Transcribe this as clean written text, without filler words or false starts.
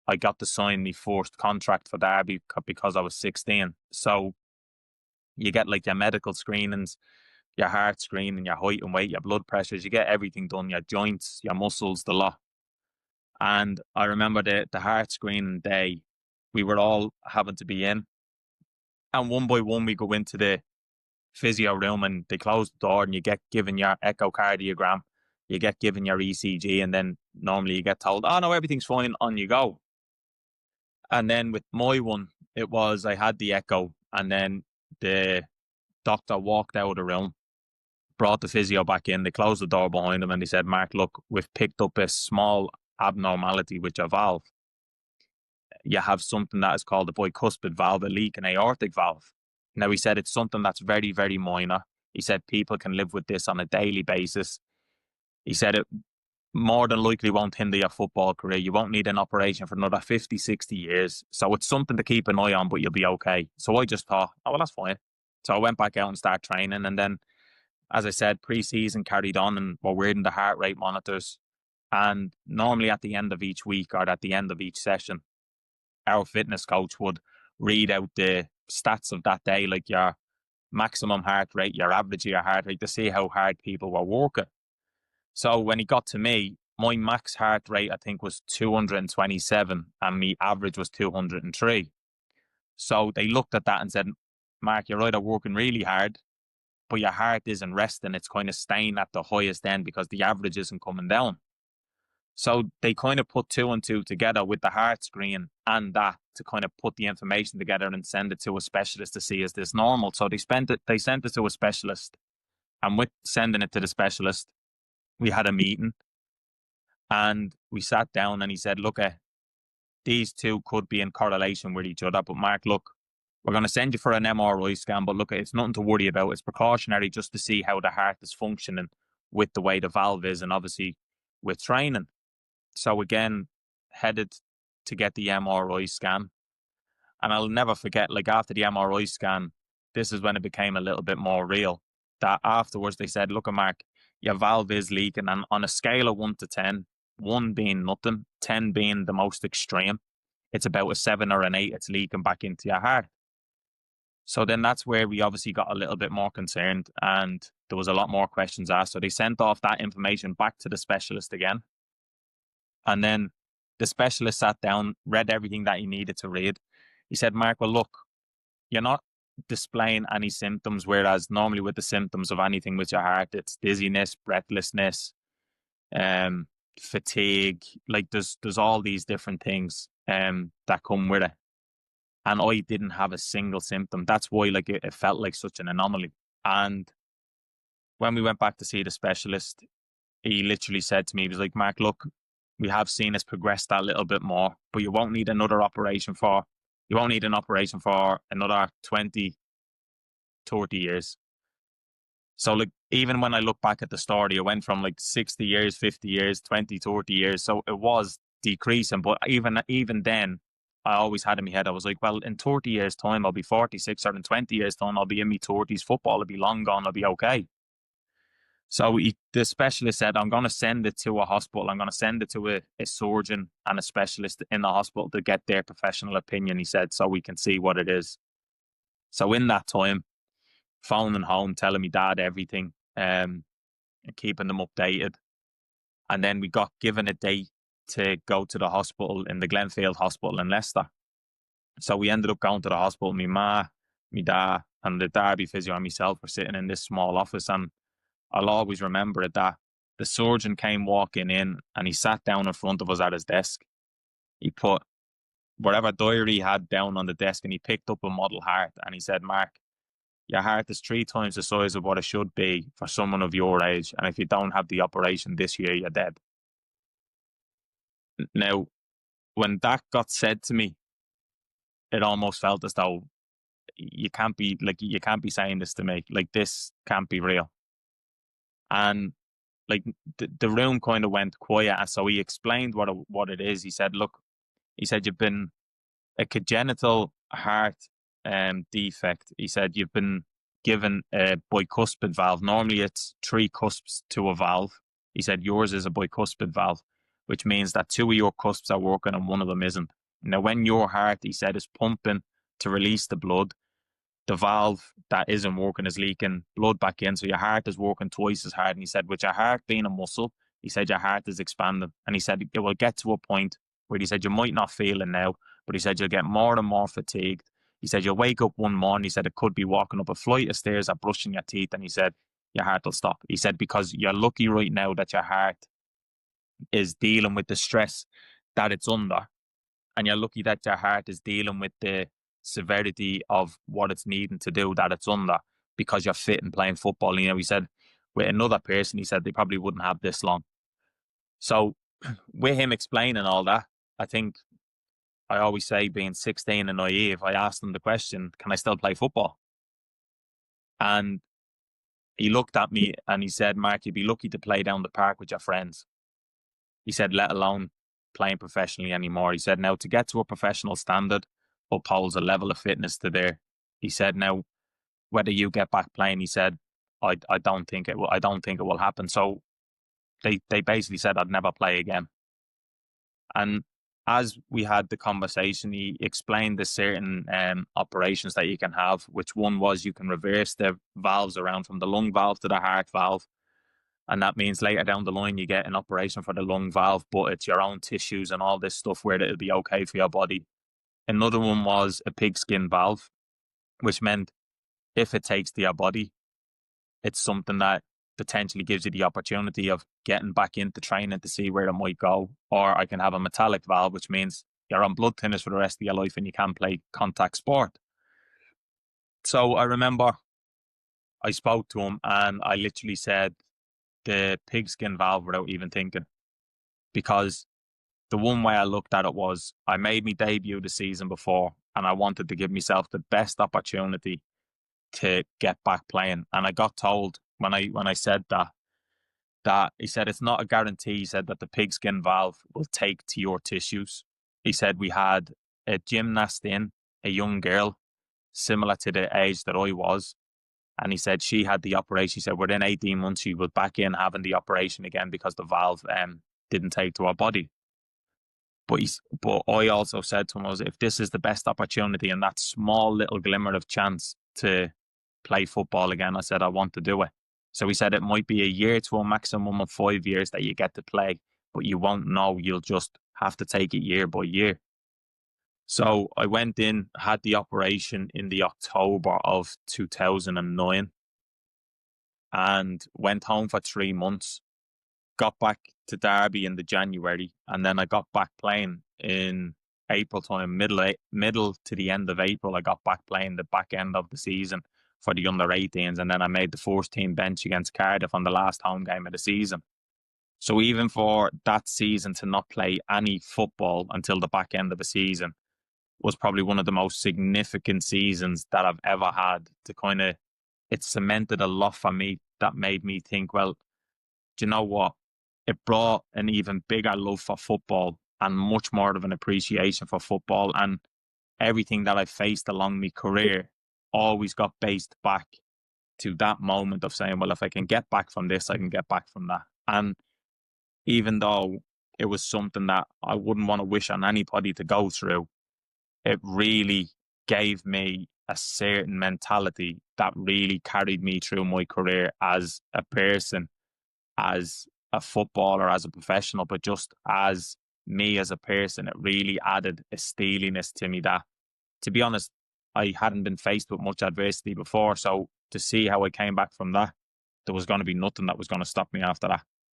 I got to sign my first contract for Derby because I was 16. So you get like your medical screenings, your heart screening, your height and weight, your blood pressures, you get everything done, your joints, your muscles, the lot. And I remember the heart screening day, we were all having to be in. And one by one, we go into the physio room and they close the door and you get given your echocardiogram, you get given your ECG, and then normally you get told, oh no, everything's fine, on you go. And then with my one, it was I had the echo and then the doctor walked out of the room, brought the physio back in, they closed the door behind him and they said, Mark, look, we've picked up a small abnormality with your valve. You have something that is called a bicuspid valve, a leak, an aortic valve. Now, he said it's something that's very, very minor. He said people can live with this on a daily basis. He said it more than likely won't hinder your football career. You won't need an operation for another 50, 60 years. So it's something to keep an eye on, but you'll be okay. So I just thought, oh, well, that's fine. So I went back out and started training. And then, as I said, pre-season carried on and we're wearing the heart rate monitors. And normally at the end of each week or at the end of each session, our fitness coach would read out the stats of that day, like your maximum heart rate, your average of your heart rate, to see how hard people were working. So when he got to me, my max heart rate, I think, was 227 and my average was 203. So they looked at that and said, Mark, you're either working really hard, but your heart isn't resting. It's kind of staying at the highest end because the average isn't coming down. So they kind of put two and two together with the heart screen and that to kind of put the information together and send it to a specialist to see, is this normal? So they sent it to a specialist. And with sending it to the specialist, we had a meeting and we sat down and he said, look, these two could be in correlation with each other. But Mark, look, we're going to send you for an MRI scan, but look, it's nothing to worry about. It's precautionary just to see how the heart is functioning with the way the valve is and obviously with training. So again, headed to get the MRI scan. And I'll never forget, like after the MRI scan, this is when it became a little bit more real. That afterwards they said, look, Mark, your valve is leaking. And on a scale of 1 to 10, 1 being nothing, 10 being the most extreme, it's about a 7 or an 8, it's leaking back into your heart. So then that's where we obviously got a little bit more concerned and there was a lot more questions asked. So they sent off that information back to the specialist again. And then the specialist sat down, read everything that he needed to read. He said, Mark, well, look, you're not displaying any symptoms, whereas normally with the symptoms of anything with your heart, it's dizziness, breathlessness, fatigue. Like there's all these different things that come with it. And I didn't have a single symptom. That's why like it felt like such an anomaly. And when we went back to see the specialist, he literally said to me, he was like, Mark, look, we have seen us progress that a little bit more, but you won't need an operation for another 20, 30 years. So like, even when I look back at the story, it went from like 60 years, 50 years, 20, 30 years. So it was decreasing. But even then, I always had in my head, I was like, well, in 30 years' time, I'll be 46, or in 20 years' time, I'll be in my 30s. Football will be long gone. I'll be okay. So the specialist said, I'm going to send it to a hospital. I'm going to send it to a surgeon and a specialist in the hospital to get their professional opinion, he said, so we can see what it is. So in that time, phoning home, telling me dad everything, and keeping them updated. And then we got given a date to go to the hospital in the Glenfield Hospital in Leicester. So we ended up going to the hospital. My ma, my dad, and the Derby physio and myself were sitting in this small office, and I'll always remember it that the surgeon came walking in and he sat down in front of us at his desk. He put whatever diary he had down on the desk and he picked up a model heart and he said, Mark, your heart is 3 times the size of what it should be for someone of your age. And if you don't have the operation this year, you're dead. Now, when that got said to me, it almost felt as though you can't be saying this to me. Like, this can't be real. And like the room kind of went quiet. And so he explained what it is. He said, look, you've been a congenital heart defect. He said, you've been given a bicuspid valve. Normally it's 3 cusps to a valve. He said, yours is a bicuspid valve. which means that two of your cusps are working and one of them isn't. Now, when your heart, he said, is pumping to release the blood, the valve that isn't working is leaking blood back in. So your heart is working twice as hard. And he said, with your heart being a muscle, he said, your heart is expanding. And he said, it will get to a point where he said, you might not feel it now, but he said, you'll get more and more fatigued. He said, you'll wake up one morning. He said, it could be walking up a flight of stairs or brushing your teeth. And he said, your heart will stop. He said, because you're lucky right now that your heart is dealing with the stress that it's under. And you're lucky that your heart is dealing with the severity of what it's needing to do that it's under, because you're fit and playing football. You know, he said, with another person, he said they probably wouldn't have this long. So with him explaining all that, I think I always say, being 16 and naive, I asked him the question, can I still play football? And he looked at me and he said, Mark, you'd be lucky to play down the park with your friends. He said, let alone playing professionally anymore. He said, now to get to a professional standard upholds a level of fitness to there. He said, now whether you get back playing, he said, I don't think it will happen. So they basically said I'd never play again. And as we had the conversation, he explained the certain operations that you can have, which one was you can reverse the valves around from the lung valve to the heart valve. And that means later down the line, you get an operation for the lung valve, but it's your own tissues and all this stuff where it'll be okay for your body. Another one was a pigskin valve, which meant if it takes to your body, it's something that potentially gives you the opportunity of getting back into training to see where it might go. Or I can have a metallic valve, which means you're on blood thinners for the rest of your life and you can't play contact sport. So I remember I spoke to him and I literally said the pigskin valve without even thinking, because the one way I looked at it was I made me debut the season before and I wanted to give myself the best opportunity to get back playing. And I got told when I said that he said it's not a guarantee. He said that the pigskin valve will take to your tissues. He said we had a gymnast in, a young girl, similar to the age that I was. And he said she had the operation. He said within 18 months she was back in having the operation again because the valve didn't take to her body. But I also said to him, if this is the best opportunity and that small little glimmer of chance to play football again, I said I want to do it. So he said it might be a year to a maximum of 5 years that you get to play, but you won't know. You'll just have to take it year by year. So I went in, had the operation in the October of 2009 and went home for 3 months. Got back to Derby in the January, and then I got back playing in April time, middle to the end of April. I got back playing the back end of the season for the under-18s, and then I made the first team bench against Cardiff on the last home game of the season. So even for that season to not play any football until the back end of the season was probably one of the most significant seasons that I've ever had. It cemented a lot for me that made me think, well, do you know what? It brought an even bigger love for football and much more of an appreciation for football. And everything that I faced along my career always got based back to that moment of saying, well, if I can get back from this, I can get back from that. And even though it was something that I wouldn't want to wish on anybody to go through, it really gave me a certain mentality that really carried me through my career as a person, as a footballer, as a professional, but just as me as a person. It really added a steeliness to me that, to be honest, I hadn't been faced with much adversity before. So to see how I came back from that, there was going to be nothing that was going to stop me after that.